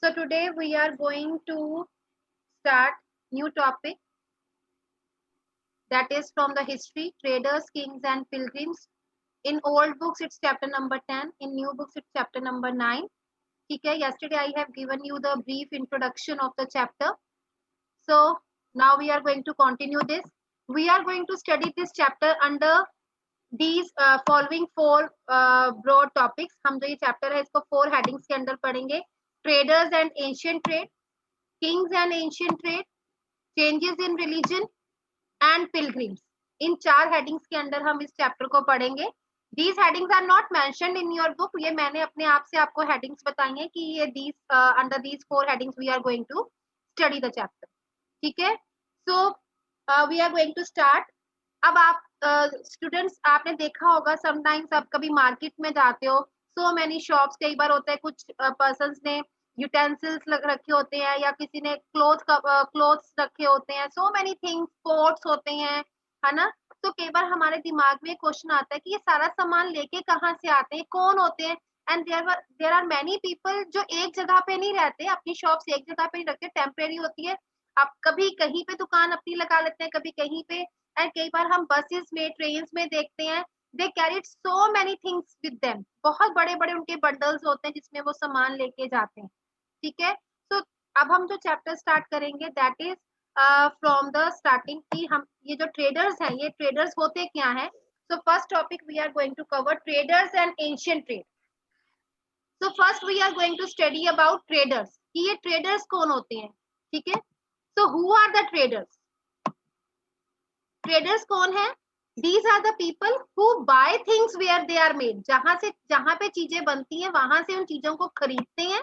So today we are going to start new topic, that is from the history, traders, kings and pilgrims. In old books it's chapter number 10, in new books it's chapter number 9. Okay, yesterday I have given you the brief introduction of the chapter. So now we are going to continue this. We are going to study this chapter under these following four broad topics. हम जो ये chapter है इसको four headings के अंदर पढ़ेंगे. Traders and ancient trade, kings and ancient trade, changes in religion and pilgrims. इन चार headings के अंदर हम इस chapter को पढ़ेंगे. These headings are not mentioned in your book. ये मैंने अपने आप से आपको headings बताई हैं कि ये these under these four headings we are going to study the chapter. ठीक है. So we are going to start. अब आप स्टूडेंट्स आपने देखा होगा समटाइम्स आप कभी मार्केट में जाते हो, सो मैनी शॉप्स, कई बार होता है कुछ पर्सन्स ने यूटेंसिल्स रखे होते हैं या किसी ने क्लोथ्स रखे होते हैं, सो मैनी थिंग्स, पोट्स होते हैं, है ना. तो कई बार हमारे दिमाग में क्वेश्चन आता है कि ये सारा सामान लेके कहाँ से आते हैं, कौन होते हैं. And there are many people जो एक जगह पे नहीं रहते, अपनी शॉप्स एक जगह पे नहीं रखते, टेम्परेरी होती है. आप कभी कहीं पे दुकान अपनी लगा लेते हैं, कभी कहीं पे. एंड कई बार हम बसेस में, ट्रेन्स में देखते हैं, they carried so many things with them. बहुत बड़े बड़े उनके बंडल्स होते हैं जिसमें वो सामान लेके जाते हैं. ठीक है. तो अब हम जो चैप्टर स्टार्ट करेंगे that is from the starting की. हम ये जो ट्रेडर्स हैं, ये ट्रेडर्स होते क्या हैं. So first topic we are going to cover traders and ancient trade. So first we are going to study about traders, कि ये ट्रेडर्स कौन होते हैं. ठीक है. So who are the traders. Traders कौन है. These are the people who buy things where they are made. जहां पे चीजें बनती हैं वहां से उन चीजों को खरीदते हैं.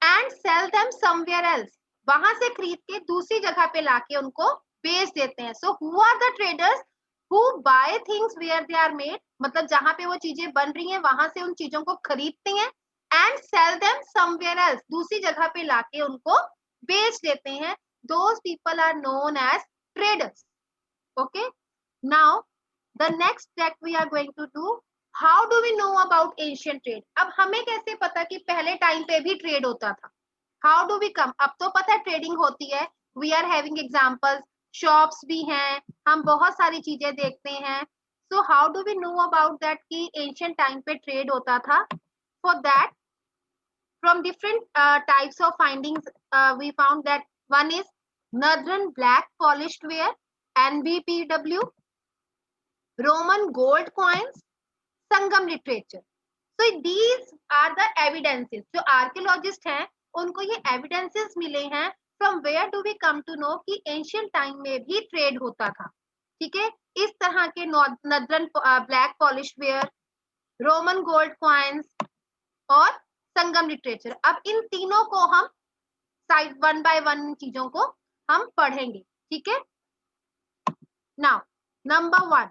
And sell them somewhere else. वहां से खरीद के दूसरी जगह पे लाके उनको बेच देते हैं. So who are the traders who buy things where they are made, मतलब जहां पे वो चीजें बन रही हैं वहां से उन चीजों को खरीदते हैं. And sell them somewhere else, दूसरी जगह पे लाके उनको बेच देते हैं. Those people are known as traders. Okay, now the next that we are going to do, how do we know about ancient trade. अब हमें कैसे पता कि पहले टाइम पे भी ट्रेड होता था. how do we come, अब तो पता है ट्रेडिंग होती है. we are having examples, shops भी हैं, हम बहुत सारी चीजें देखते हैं. so how do we know about that कि ancient टाइम पे ट्रेड होता था. for that, from different types of findings, we found that one is northern black polished ware, NBPW, Roman gold coins, Sangam literature. So these are the evidences. जो archaeologist हैं उनको ये evidences मिले हैं. From where do we come to know कि ancient time में भी trade होता था. ठीक है. इस तरह के northern black polish ware, Roman gold coins और संगम लिटरेचर. अब इन तीनों को हम साइड वन बाय वन चीजों को हम पढ़ेंगे. ठीक है. Now number one,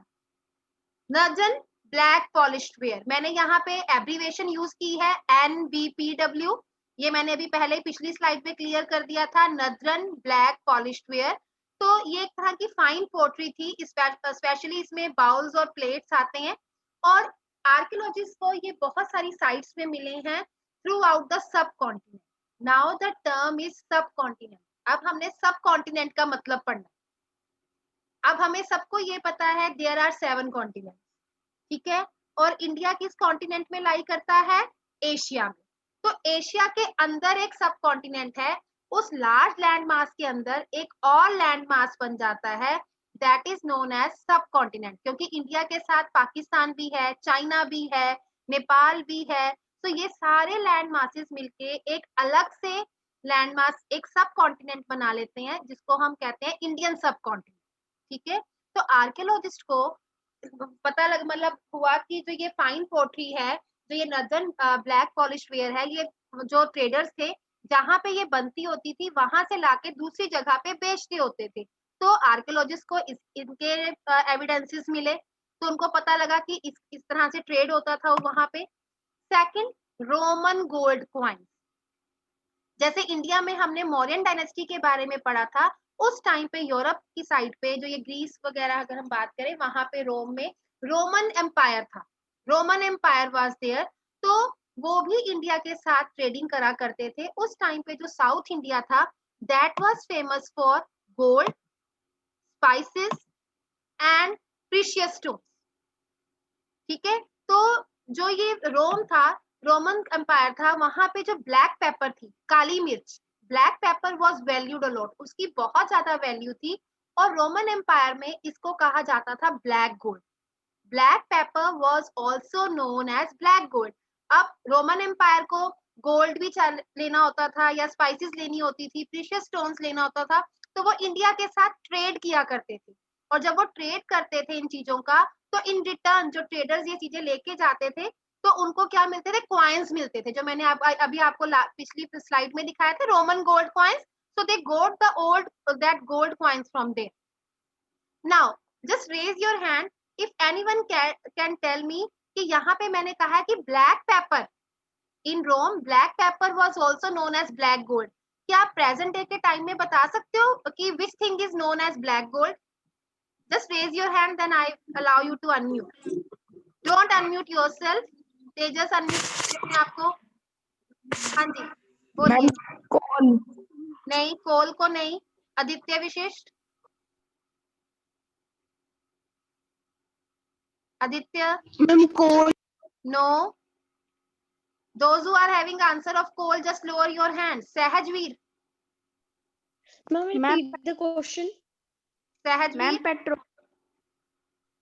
northern black polished ware. मैंने यहाँ पे एब्रीवेशन यूज की है NBPW. ये मैंने अभी पहले पिछली स्लाइड में क्लियर कर दिया था, नर्जन ब्लैक पॉलिश्ड वेयर. तो ये एक तरह की फाइन पोट्री थी, स्पेशली इसमें बाउल्स और प्लेट्स आते हैं. और आर्कियोलॉजिस्ट को ये बहुत सारी साइट्स में मिले हैं through out the sub continent. Now the term is सब कॉन्टिनेंट. अब हमने सब कॉन्टिनेंट का मतलब पढ़ना. अब हमें सबको ये पता है देयर आर 7 कॉन्टिनेंट. ठीक है. और इंडिया किस कॉन्टिनेंट में लाई करता है, एशिया में. तो एशिया के अंदर एक सब कॉन्टिनेंट है, उस लार्ज लैंड मास के अंदर एक और लैंड मास बन जाता है, दैट इज नोन एज सब कॉन्टिनेंट. क्योंकि इंडिया के साथ पाकिस्तान भी है, चाइना भी है, नेपाल भी है. तो ये सारे लैंड मासेस मिलके एक अलग से लैंड मास, एक सब कॉन्टिनेंट बना लेते हैं जिसको हम कहते हैं इंडियन सब कॉन्टिनेंट. ठीक है. तो आर्कियोलॉजिस्ट को पता लग मतलब हुआ कि जो ये फाइन पोट्री है, जो ये नर्दर्न ब्लैक पॉलिश वेयर है, ये जो ट्रेडर्स थे जहां पे ये बनती होती थी वहां से लाके दूसरी जगह पे बेचते होते थे. तो आर्कियोलॉजिस्ट को इनके एविडेंसेस मिले, तो उनको पता लगा कि इस तरह से ट्रेड होता था वहां पे. Second, Roman gold coins. जैसे इंडिया में हमने मौर्यन डायनेस्टी के बारे में पढ़ा था, उस टाइम पे यूरोप की साइड पे, जो ये ग्रीस वगैरह अगर हम बात करें, वहां पे रोम में रोमन एम्पायर था, रोमन एम्पायर वाज देयर. तो वो भी इंडिया के साथ ट्रेडिंग करा करते थे। उस टाइम पे जो साउथ इंडिया था that was famous for gold, spices and precious stones. ठीक है, तो जो ये रोम था, रोमन एम्पायर था, वहां पे जो ब्लैक पेपर थी, काली मिर्च, black pepper was valued a lot, उसकी बहुत ज्यादा वैल्यू थी। और रोमन एम्पायर में इसको कहा जाता था black gold. Black pepper was also known as black gold. अब रोमन एम्पायर को गोल्ड भी लेना होता था या स्पाइसेस लेनी होती थी, प्रीशियस स्टोन्स लेना होता था, तो वो इंडिया के साथ ट्रेड किया करते थे। और जब वो ट्रेड करते थे इन चीजों का, तो इन रिटर्न जो ट्रेडर्स ये चीजें लेके जाते थे, तो उनको क्या मिलते थे? कॉइन्स मिलते थे, जो मैंने अभी आपको पिछली स्लाइड में दिखाया था, Roman gold coins. So they got the old that gold coins from there. Now just raise your hand if anyone can tell me कि यहाँ पे मैंने कहा है कि black pepper in Rome, black pepper was also known as black gold. क्या आप present day के टाइम में बता सकते हो कि which thing is known as black gold? Just raise your hand, then I allow you to unmute. Don't unmute yourself, Tejas unmute अपने आप को। हाँ जी बोलिए। कोल। नहीं, कोल को नहीं। Aditya Vishisht, Aditya ma'am call. No. Those who are having answer of coal, just lower your hand. Sahajveer, Ma'am, repeat the question. Sahajveer,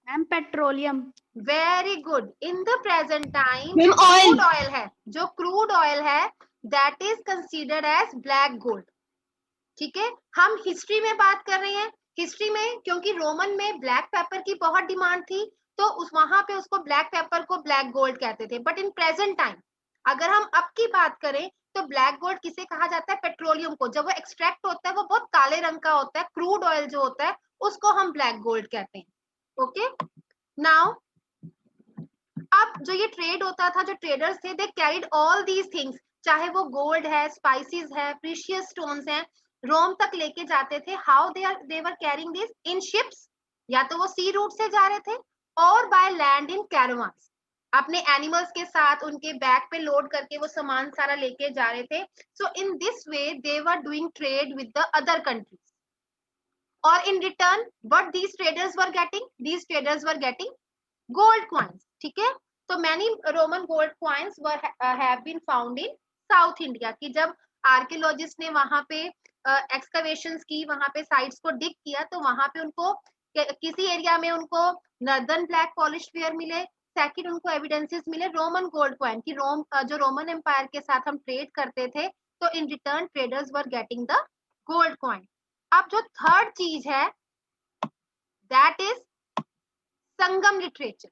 ma'am petroleum. very good. In the present time, Ma'am, जो crude oil. oil है, जो crude oil है, that is considered as black gold. ठीक है, हम history में बात कर रहे हैं। हिस्ट्री में क्योंकि रोमन में ब्लैक पेपर की बहुत डिमांड थी, तो उस वहां पे उसको ब्लैक पेपर को ब्लैक गोल्ड कहते थे। बट इन प्रेजेंट टाइम अगर हम अब की बात करें, तो ब्लैक गोल्ड किसे कहा जाता है? पेट्रोलियम को। जब वो एक्सट्रैक्ट होता है वो बहुत काले रंग का होता है, क्रूड ऑयल जो होता है उसको हम ब्लैक गोल्ड कहते हैं। ओके, नाउ अब जो ये ट्रेड होता था, जो ट्रेडर्स थे, दे कैरिड ऑल दीज थिंग्स, चाहे वो गोल्ड है, स्पाइसेस है, प्रीशियस स्टोन्स हैं, रोम तक लेके जाते थे। How they were carrying this? In ships, या तो वो सी रूट से जा रहे थे, और बाय लैंड इन कैरवान्स, अपने एनिमल्स के साथ उनके बैक पे लोड करके वो सामान सारा लेके जा रहे थे। So in this way they were doing trade with the other countries. और in return what these traders were getting? These traders were getting gold coins. ठीक है, तो many roman gold coins were have been found in south india। कि जब archaeologist ने वहां पे excavations की, वहां पे साइट्स को डिग किया, तो वहां पे उनको किसी एरिया में उनको नर्दर्न ब्लैक पॉलिश वेयर मिले, सेकंड उनको एविडेंसेस मिले रोमन गोल्ड कॉइन की। जो रोमन एम्पायर के साथ हम ट्रेड करते थे, तो in return traders were getting the gold coin. अब जो थर्ड चीज है that is Sangam literature.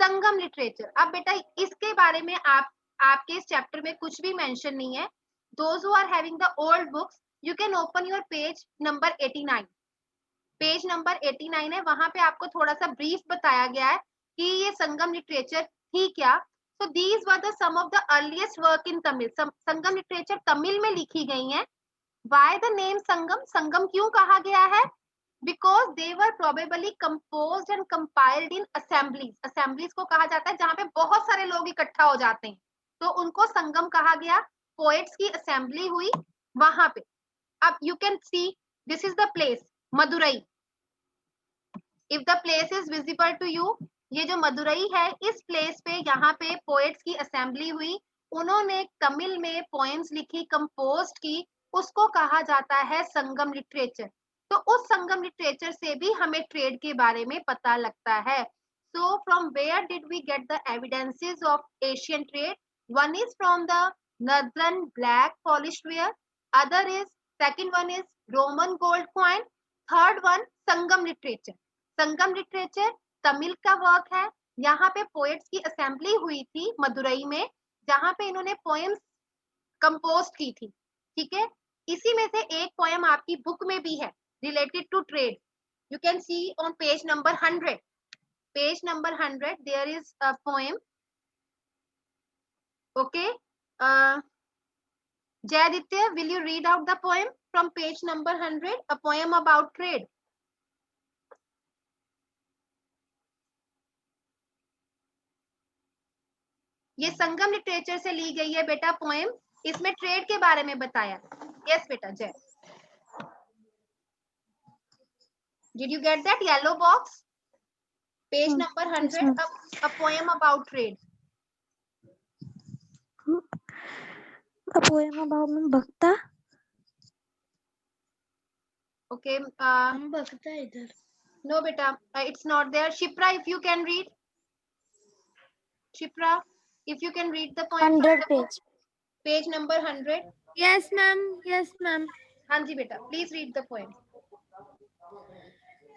Sangam literature, अब बेटा इसके बारे में आपके इस चैप्टर में कुछ भी मेंशन नहीं है। Those who are having the old books, you can open your page number 89। Page number 89 है, वहां पे आपको थोड़ा सा ब्रीफ बताया गया है कि ये संगम लिटरेचर थी क्या। So these were the some of the earliest work in Tamil. Sangam literature Tamil में लिखी गई है। Why the name Sangam? Sangam क्यों कहा गया है? because they were probably composed and compiled in assemblies। assemblies को कहा जाता है जहां पे बहुत सारे लोग इकट्ठा हो जाते हैं, तो उनको संगम कहा गया। पोएट्स की असेंबली हुई वहां पे। अब you can see this is the place Madurai. If the place is visible to you, ये जो मदुरई है, इस प्लेस पे यहाँ पे पोएट्स की असेंबली हुई, उन्होंने तमिल में पोएम्स लिखी, कंपोज की, उसको कहा जाता है संगम लिटरेचर। तो उस संगम लिटरेचर से भी हमें ट्रेड के बारे में पता लगता है। So from where did we get the evidences of Asian trade? One is from the northern black polished ware, other is second one is Roman gold coin, third one Sangam literature. Sangam literature Tamil का work है। यहाँ पे poets की assembly हुई थी मदुरई में, जहां पे इन्होंने पोएम्स कंपोज की थी। ठीक है, इसी में से एक पोएम आपकी बुक में भी है related to trade. You can see on page number 100. Page number 100, there is a poem. Okay. Jayaditya, will you read out the poem from page number 100? A poem about trade. ये संगम literature से ली गई है बेटा poem, इसमें trade के बारे में बताया। यस बेटा जय, did you get that yellow box? Page number 100, a poem about trade. A poem about Bhakta. Okay, हम बकता है इधर। no beta, it's not there. Shipra, if you can read. Shipra, if you can read the poem. 100 page. Page number 100. Yes, ma'am. Yes, ma'am. हाँ जी बेटा, please read the poem.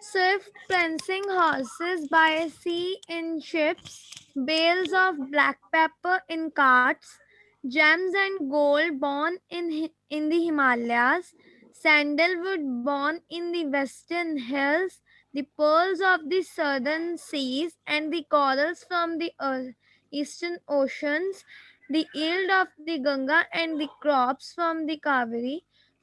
Swift prancing horses by sea in ships, bales of black pepper in carts, gems and gold born in the Himalayas, sandalwood born in the western hills, the pearls of the southern seas, and the corals from the eastern oceans, the yield of the Ganga and the crops from the Kaveri,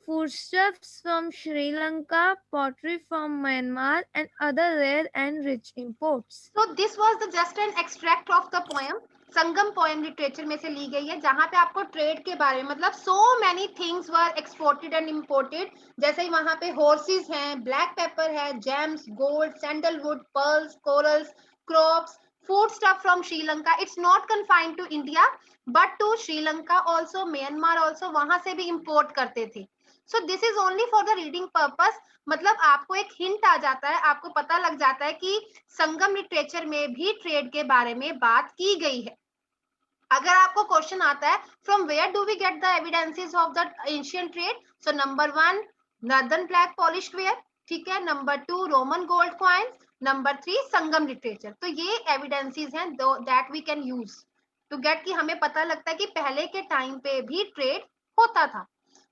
foodstuffs from Sri Lanka, pottery from Myanmar, and other rare and rich imports. So this was the just an extract of the poem. Sangam poem literature में से ली गई है, जहां पे आपको trade के बारे में, मतलब so many things were exported and imported. जैसे ही वहां पे हॉर्सेस हैं, ब्लैक पेपर है, James, gold, sandalwood, pearls, corals, crops, food stuff from Sri Lanka. It's not confined to India, but to Sri Lanka also, Myanmar also, वहां से भी import करते थे। So this is only for the reading purpose. मतलब आपको एक hint आ जाता है, आपको पता लग जाता है कि संगम लिटरेचर में भी ट्रेड के बारे में बात की गई है। अगर आपको क्वेश्चन आता है from where do we get the evidences of the ancient trade, so number 1 northern black polished ware, ठीक है, number 2 Roman gold coins, number 3 Sangam literature. तो ये एविडेंसेस हैं that we can use to get, कि हमें पता लगता है कि पहले के टाइम पे भी ट्रेड होता था।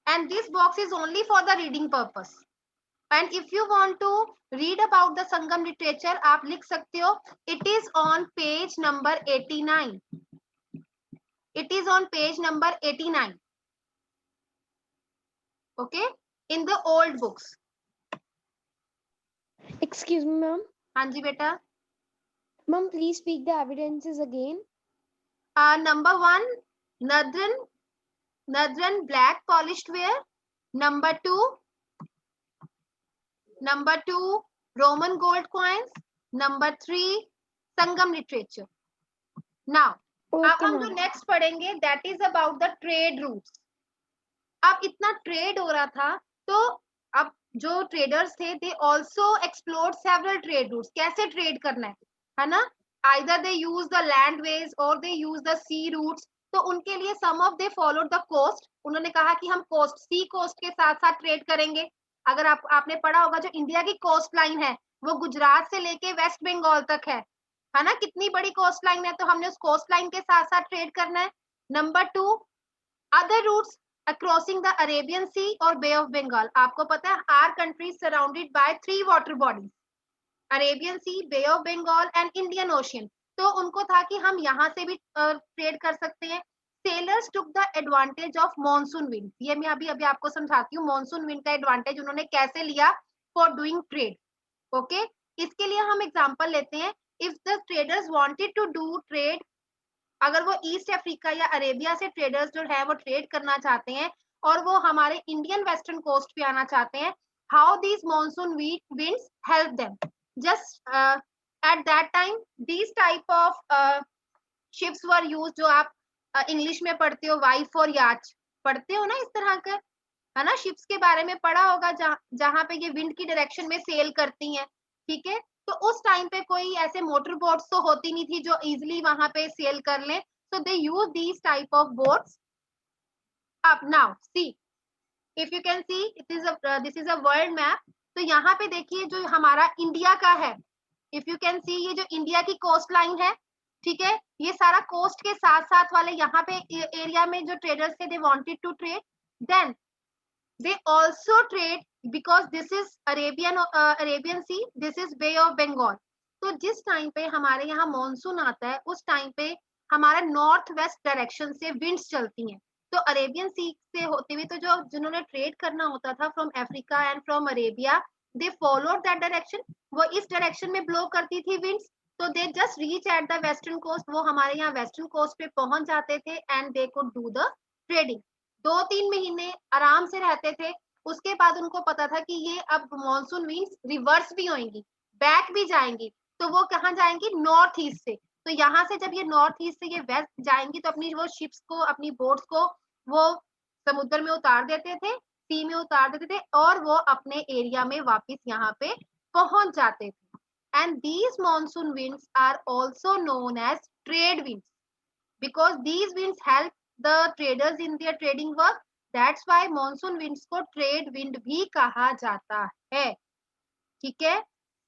And this box is only for the reading purpose. And if you want to read about the Sangam literature, आप लिख सकते हो, it is on page number 89। It is on page number 89. Okay, in the old books. Excuse me, ma'am. हाँ जी बेटा। Ma'am, please speak the evidences again. Number 1 northern black polished ware, number 2 Roman gold coins, number 3 Sangam literature. Now अब हम जो next पढ़ेंगे that is about the trade routes. अब इतना trade हो रहा था, तो अब जो ट्रेडर्स थे they also explored several trade routes. कैसे ट्रेड करना है ना, either they use the land ways और they use the sea routes. तो उनके लिए some of they followed the coast. उन्होंने कहा कि हम कोस्ट, सी कोस्ट के साथ साथ ट्रेड करेंगे। अगर आपने पढ़ा होगा, जो इंडिया की कोस्ट लाइन है वो गुजरात से लेके वेस्ट बंगाल तक है ना, कितनी बड़ी कोस्ट लाइन है, तो हमने उस कोस्ट लाइन के साथ साथ ट्रेड करना है। Number 2 other routes crossing the Arabian sea और बे ऑफ बंगाल। आपको पता है our country surrounded by 3 water bodies, Arabian sea, bay of Bengal and Indian ocean. तो उनको था कि हम यहाँ से भी ट्रेड कर सकते हैं। Sellers took the advantage of monsoon wind. ये मैं अभी आपको समझाती हूँ, मॉनसून विंड का एडवांटेज उन्होंने कैसे लिया फॉर डूइंग ट्रेड। ओके, इसके लिए हम एग्जांपल लेते हैं। If the traders wanted to do trade, अगर वो ईस्ट अफ्रीका या अरेबिया से ट्रेडर्स जो है वो ट्रेड करना चाहते हैं और वो हमारे इंडियन वेस्टर्न कोस्ट पे आना चाहते हैं, how these monsoon winds help them. Just at that time these type of ships were use, जो आप इंग्लिश में पढ़ते हो, वाइफ और याच पढ़ते हो ना, इस तरह का है ना, शिप्स के बारे में पढ़ा होगा जहां पे ये विंड की डायरेक्शन में सेल करती हैं, ठीक है। तो उस टाइम पे कोई ऐसे मोटर बोट्स तो होती नहीं थी जो इजिली वहां पे सेल कर लें, so they use these type of boats. अब now see, if you can see, this is a world map. तो यहाँ पे देखिए जो हमारा इंडिया का है, इफ यू कैन सी, ये जो इंडिया की कोस्ट लाइन है, ठीक है, ये सारा कोस्ट के साथ साथ वाले यहाँ पे एरिया में जो ट्रेडर्स थे, they wanted to trade, then they also trade because this is Arabian Sea, this is Bay of Bengal। तो जिस टाइम पे हमारे यहाँ मॉनसून आता है, उस टाइम पे हमारा नॉर्थ वेस्ट डायरेक्शन से विंड्स चलती हैं। तो अरेबियन सी से होते हुए तो जो जिन्होंने ट्रेड करना होता था from Africa and from Arabia, they followed that direction. वो इस डायरेक्शन में ब्लो करती थी विंड्स, तो they just reach at the western coast, वो हमारे यहाँ वेस्टर्न कोस्ट पे पहुंच जाते थे and they could do the trading. 2-3 महीने आराम से रहते थे, उसके बाद उनको पता था कि ये अब मॉनसून विंड्स रिवर्स भी होंगी, बैक भी जाएंगी, तो वो कहाँ जाएंगी, नॉर्थ ईस्ट से। तो यहाँ से जब ये नॉर्थ ईस्ट से ये वेस्ट जाएंगी तो अपनी वो शिप्स को, अपनी बोट्स को वो समुद्र में उतार देते थे, सी में उतार देते थे और वो अपने एरिया में वापस यहाँ पे पहुंच जाते थे। And these monsoon winds are also known as trade winds because these winds help the traders in their trading work. That's why monsoon winds को trade wind भी कहा जाता है। ठीक है,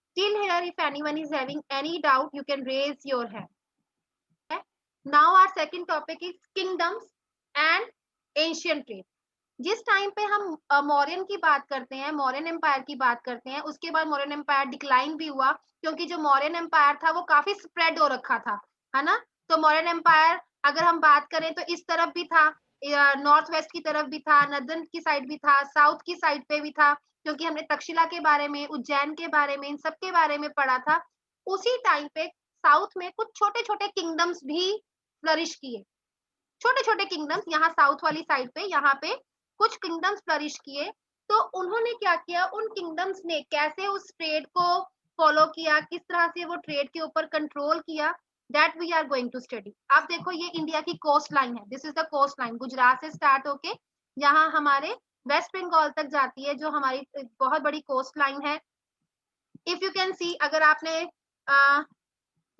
still here if anyone is having any doubt you can raise your hand. Okay? Now our second topic is kingdoms and ancient trade. जिस time पे हम मौर्यन की बात करते हैं, मौर्यन एम्पायर की बात करते हैं, उसके बाद मौर्यन एम्पायर डिक्लाइन भी हुआ क्योंकि जो मौर्यन एम्पायर था वो काफी स्प्रेड हो रखा था, है ना। तो मौर्यन एम्पायर अगर हम बात करें तो इस तरफ भी था, नॉर्थ वेस्ट की तरफ भी था, नॉर्दर्न की साइड भी था, साउथ की साइड पे भी था, क्योंकि हमने तक्षशिला के बारे में, उज्जैन के बारे में, इन सब के बारे में पढ़ा था। उसी टाइम पे साउथ में कुछ छोटे छोटे किंगडम्स भी फ्लरिश किए, छोटे छोटे किंगडम्स यहाँ साउथ वाली साइड पे, यहाँ पे कुछ किंगडम्स फ्लरिश किए। तो उन्होंने क्या किया, उन किंगडम्स ने कैसे उस ट्रेड को फॉलो किया, किस तरह से वो ट्रेड के ऊपर कंट्रोल किया, that we are going to study. आप देखो ये इंडिया की कोस्ट लाइन है, this is the coast line, Gujarat से स्टार्ट होके यहाँ हमारे वेस्ट बंगाल तक जाती है, जो हमारी बहुत बड़ी कोस्ट लाइन है। इफ यू कैन सी, अगर आपने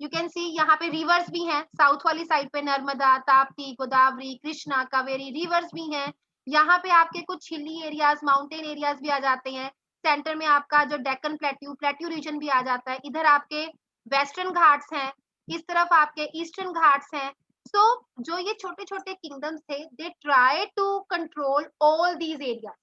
यू कैन सी यहाँ पे रिवर्स भी हैं, साउथ वाली साइड पे नर्मदा, ताप्ती, गोदावरी, कृष्णा, कावेरी रिवर्स भी हैं। यहाँ पे आपके कुछ हिली एरियाज, माउंटेन एरियाज भी आ जाते हैं। सेंटर में आपका जो डेक्कन प्लेट्यू रीजन भी आ जाता है। इधर आपके वेस्टर्न घाट्स हैं, इस तरफ आपके ईस्टर्न घाट्स हैं। सो जो ये छोटे छोटे किंगडम्स थे, they try to control all these areas.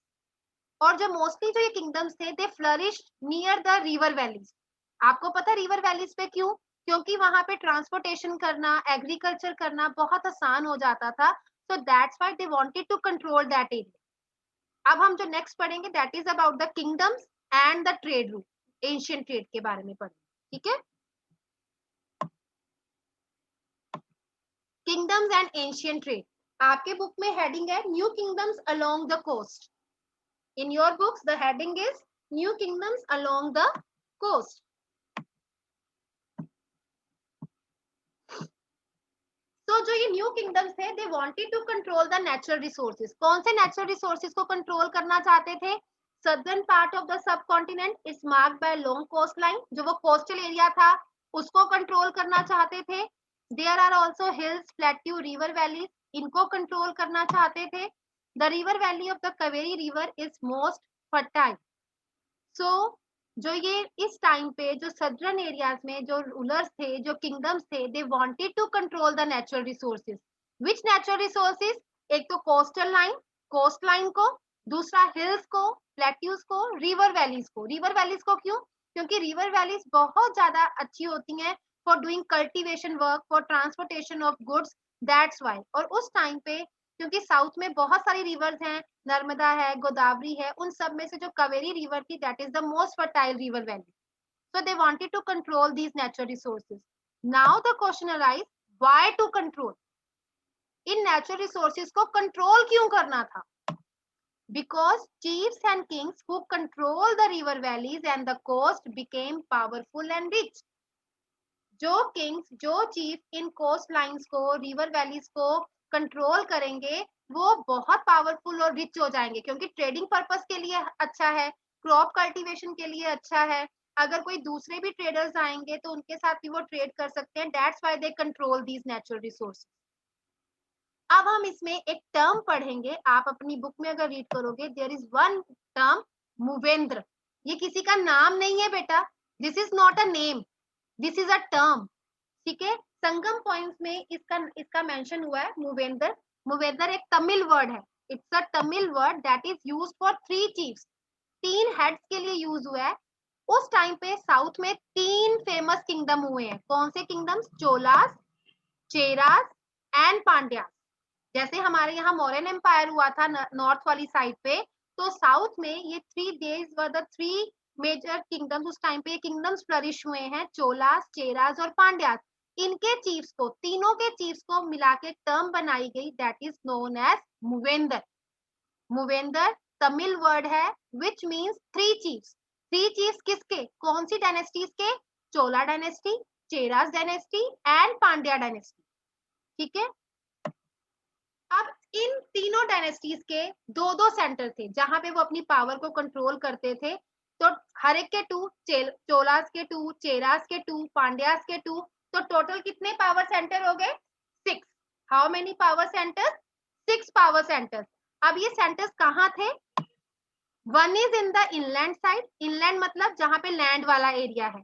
और जो मोस्टली जो ये किंगडम्स थे, they flourish near the river valleys. आपको पता है रिवर वैलीज पे क्यों? क्योंकि वहां पे ट्रांसपोर्टेशन करना, एग्रीकल्चर करना बहुत आसान हो जाता था। So that's why they wanted to control that area. अब हम जो नेक्स्ट पढ़ेंगे that is about the kingdoms and the trade route, ancient trade के बारे में पढ़ेंगे। ठीक है, किंगडम्स एंड एंशिएंट ट्रेड। आपके बुक में हेडिंग है new kingdoms along the coast. In your books, the heading is New Kingdoms Along the Coast. So, जो ये न्यू किंगडम्स थे, they wanted to control the natural resources. कौन से natural resources को control करना चाहते थे? Southern part of the subcontinent is marked by long coastline. जो वो कोस्टल एरिया था, उसको कंट्रोल करना चाहते थे। There are also hills, plateau, river valleys. इनको कंट्रोल करना चाहते थे। The river valley of the Kaveri river is most fertile. So, जो ये इस टाइम पे जो सदर्न एरियाज में जो रूलर्स थे, जो किंगडम्स थे, they wanted to control the natural resources. Which natural resources? एक तो कोस्टल लाइन, कोस्ट लाइन को, दूसरा हिल्स को, प्लेट्यूज को, रिवर वैलीज को। रिवर वैलीज को क्यों? क्योंकि रिवर वैलीज बहुत ज्यादा अच्छी होती हैं for doing cultivation work, for transportation of goods, that's why. और उस टाइम पे क्योंकि साउथ में बहुत सारी रिवर्स हैं, नर्मदा है, गोदावरी है, उन सब में से जो कावेरी रिवर थी that is the most fertile river valley. So they wanted to control these natural resources. Now the question arise, why to control? इन नेचुरल रिसोर्सेज को कंट्रोल क्यों करना था? Because chiefs and kings who control the river valleys and the coast became powerful and rich. जो Kings, जो chief इन coast lines को, river valleys को control करेंगे, वो बहुत पावरफुल और रिच हो जाएंगे, क्योंकि ट्रेडिंग पर्पस के लिए अच्छा है, क्रॉप कल्टीवेशन के लिए अच्छा है। अगर कोई दूसरे भी ट्रेडर्स आएंगे तो उनके साथ भी वो ट्रेड कर सकते हैं। That's why they control these natural resources. अब हम इसमें एक टर्म पढ़ेंगे, आप अपनी बुक में अगर रीड करोगे, देयर इज वन टर्म, मूवेंद्र। ये किसी का नाम नहीं है बेटा, this is not a name, this is a term. ठीक है, संगम पॉइंट्स में इसका मेंशन हुआ है मूवेंद्र। मूवेंद्र एक तमिल वर्ड है, it's a Tamil word that is used for 3 chiefs, 3 heads के लिए यूज हुआ है। उस टाइम पे साउथ में 3 फेमस किंगडम हुए हैं। कौन से किंगडम्स? चोलास, चेरास एंड पांड्यास। जैसे हमारे यहाँ मौर्यन एम्पायर हुआ था नॉर्थ वाली साइड पे, तो साउथ में ये 3 वर द 3 मेजर किंगडम्स उस टाइम पे ये किंगडम्स फ्लरिश हुए हैं, चोलास, चेरास और पांड्यास। इनके चीफ्स को, तीनों के चीफ्स को मिला के टर्म बनाई गई, that is known as Muvendar. Muvendar Tamil word है which means three chiefs. Three chiefs किसके, कौन सी डायनेस्टीज के, Chola dynasty, Cheras dynasty and Pandya dynasty. ठीक है, अब इन तीनों डायनेस्टीज के दो दो सेंटर थे जहां पे वो अपनी पावर को कंट्रोल करते थे। तो हर एक के टू, चोलास के टू, चेरास के टू, पांड्यास के टू, तो टोटल कितने पावर सेंटर हो गए, 6। How many power centres, 6 power centres. अब ये सेंटर्स कहाँ थे, one is in the inland side, inland मतलब जहां पे लैंड वाला एरिया है।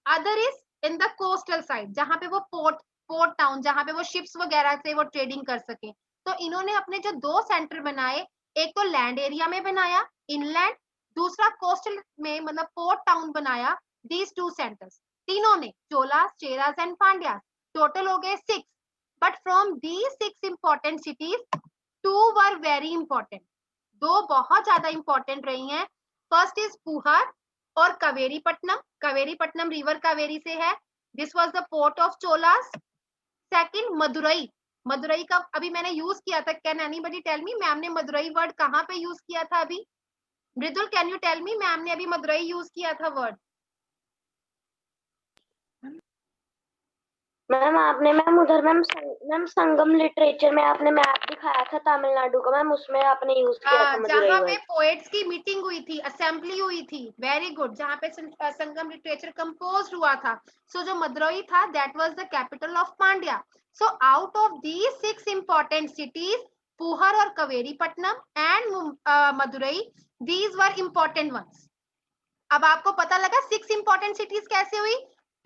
Other is in the coastal side, जहां पे वो पोर्ट टाउन, जहां पे वो शिप्स वगैरह से वो ट्रेडिंग कर सके। तो इन्होंने अपने जो दो सेंटर बनाए, एक तो लैंड एरिया में बनाया इनलैंड, दूसरा कोस्टल में मतलब पोर्ट टाउन बनाया। दीज टू सेंटर्स, तीनों ने, चोलास, चेरास एंड पांड्यास, टोटल हो गए 6। But from these 6 important cities, 2 were very important, 2 बहुत ज्यादा इंपॉर्टेंट रही हैं। फर्स्ट इज पुहार और कावेरीपट्टनम। कावेरीपट्टनम रिवर कावेरी से है, this was the port of Cholas. Second Madurai, Madurai का अभी मैंने यूज किया था, can anybody tell me ma'am ने मदुरई वर्ड कहाँ पे यूज किया था अभी, Mridul can you tell me, ma'am ने अभी मदुरई यूज किया था वर्ड। मैम आपने मैम उधर मैम संगम लिटरेचर में आपने मैप दिखाया था तमिलनाडु का, मैम उसमें आपने यूज किया था मदुरई जहाँ पे वर्ड। पोएट्स की मीटिंग हुई थी, असेंबली हुई थी, वेरी गुड, जहाँ पे संगम लिटरेचर कंपोज हुआ था। सो जो मदुरई था that was the capital of Pandya. So out of these 6 important cities, Puhar और Kaveripattinam and Madurai, these were important ones. अब आपको पता लगा 6 इंपॉर्टेंट सिटीज कैसे हुई,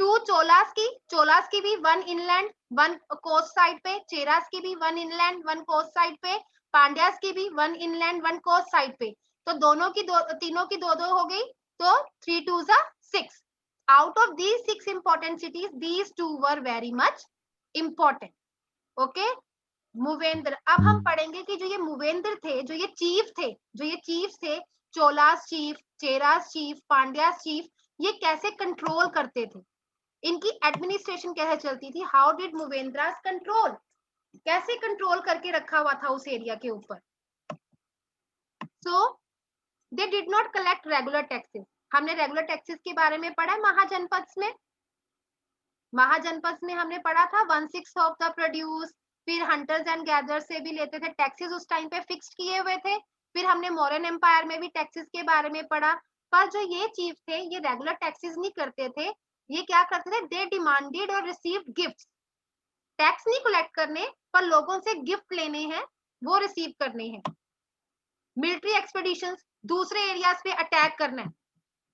2 चोलास की भी 1 इनलैंड 1 कोस्ट साइड पे, चेरास की भी 1 इनलैंड 1 कोस्ट साइड पे, पांड्यास की भी 1 इनलैंड 1 कोस्ट साइड पे। तो दोनों की तीनों की दो हो गई, तो 3 2 6। Out of these 6 important cities, these 2 were very much important. Okay, Muvendra. अब हम पढ़ेंगे कि जो ये मूवेंद्र थे, जो ये चीफ थे, Cholas chief, Cheras chief, Pandyas chief, ये कैसे कंट्रोल करते थे, इनकी एडमिनिस्ट्रेशन कैसे चलती थी, हाउ डिड मूवेंद्रास कंट्रोल, कैसे कंट्रोल करके रखा हुआ था उस एरिया के ऊपर। So they did not collect regular taxes. हमने रेगुलर टैक्सेस के बारे में पढ़ा महाजनपद में हमने पढ़ा था 1/6 ऑफ द प्रोड्यूस। फिर हंटर्स एंड गैदर्स से भी लेते थे टैक्सेस, उस टाइम पे फिक्स्ड किए हुए थे। फिर हमने मॉडर्न एम्पायर में भी टैक्सेस के बारे में पढ़ा। पर जो ये चीफ थे, ये रेगुलर टैक्सेस नहीं करते थे, ये क्या करते थे, दे डिमांडेड और रिसीव्ड गिफ्ट्स। टैक्स नहीं कलेक्ट करने, पर लोगों से गिफ्ट लेने हैं, वो रिसीव करने हैं। मिलिट्री एक्सपेडिशंस, दूसरे एरियाज पे अटैक करना है।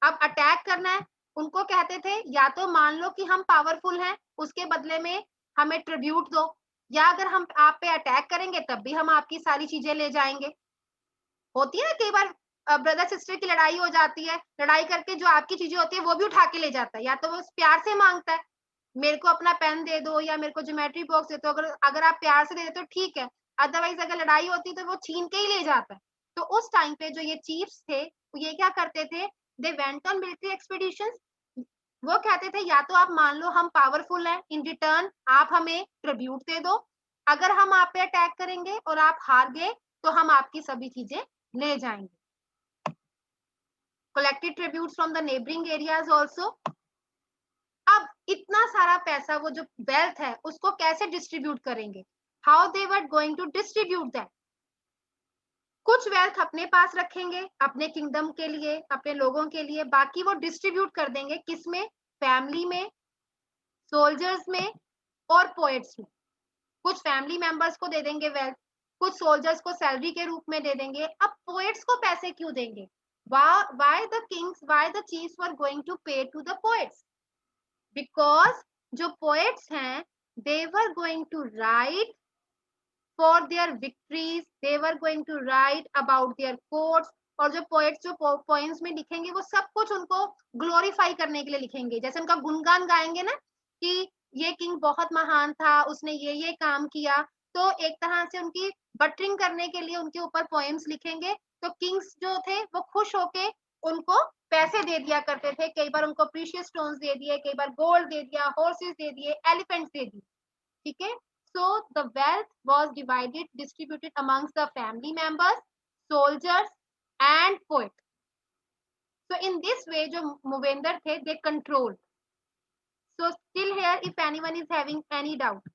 अब अटैक करना है, उनको कहते थे या तो मान लो कि हम पावरफुल हैं, उसके बदले में हमें ट्रिब्यूट दो, या अगर हम आप पे अटैक करेंगे तब भी हम आपकी सारी चीजें ले जाएंगे। होती है ना कई बार ब्रदर सिस्टर की लड़ाई हो जाती है, लड़ाई करके जो आपकी चीजें होती है वो भी उठा के ले जाता है, या तो वो प्यार से मांगता है मेरे को अपना पेन दे दो या मेरे को ज्योमेट्री बॉक्स दे दो, अगर आप प्यार से दे देते हो ठीक है, अदरवाइज अगर लड़ाई होती तो वो छीन के ही ले जाता है। तो उस टाइम पे जो ये चीफ्स थे, ये क्या करते थे, they went on military expeditions. वो कहते थे या तो आप मान लो हम पावरफुल हैं, इन रिटर्न आप हमें ट्रिब्यूट दे दो, अगर हम आप पे अटैक करेंगे और आप हार गए तो हम आपकी सभी चीजें ले जाएंगे। Collected tributes from the neighbouring areas also. अब इतना सारा पैसा, वो जो वेल्थ है उसको कैसे डिस्ट्रीब्यूट करेंगे, how they were going to distribute that. कुछ वेल्थ अपने पास रखेंगे अपने किंगडम के लिए, अपने लोगों के लिए, बाकी वो डिस्ट्रीब्यूट कर देंगे किसमें, फैमिली में, सोल्जर्स में और पोएट्स में। कुछ फैमिली मेंबर्स को दे देंगे वेल्थ, कुछ सोल्जर्स को सैलरी के रूप में दे देंगे। अब पोएट्स को पैसे क्यों देंगे, why the kings, why the chiefs were going to pay to the poets, because जो पोएट्स हैं they were going to write for their victories, they were going to write about their courts, और जो poets जो poems में लिखेंगे वो सब कुछ उनको ग्लोरीफाई करने के लिए लिखेंगे, जैसे उनका गुणगान गाएंगे ना कि ये किंग बहुत महान था, उसने ये काम किया, तो एक तरह से उनकी बटरिंग करने के लिए उनके ऊपर पोएम्स लिखेंगे। तो किंग्स जो थे वो खुश होके उनको पैसे दे दिया करते थे, कई बार उनको प्रीशियस स्टोन्स दे दिए, कई बार गोल्ड दे दिया, हॉर्सेस दे दिए, एलिफेंट्स दे दिए, ठीक है। So the wealth was divided distributed amongst the family members, soldiers and poet. So in this वे जो मूवेंदर थे, दे controlled. So still here, if anyone is having any doubt.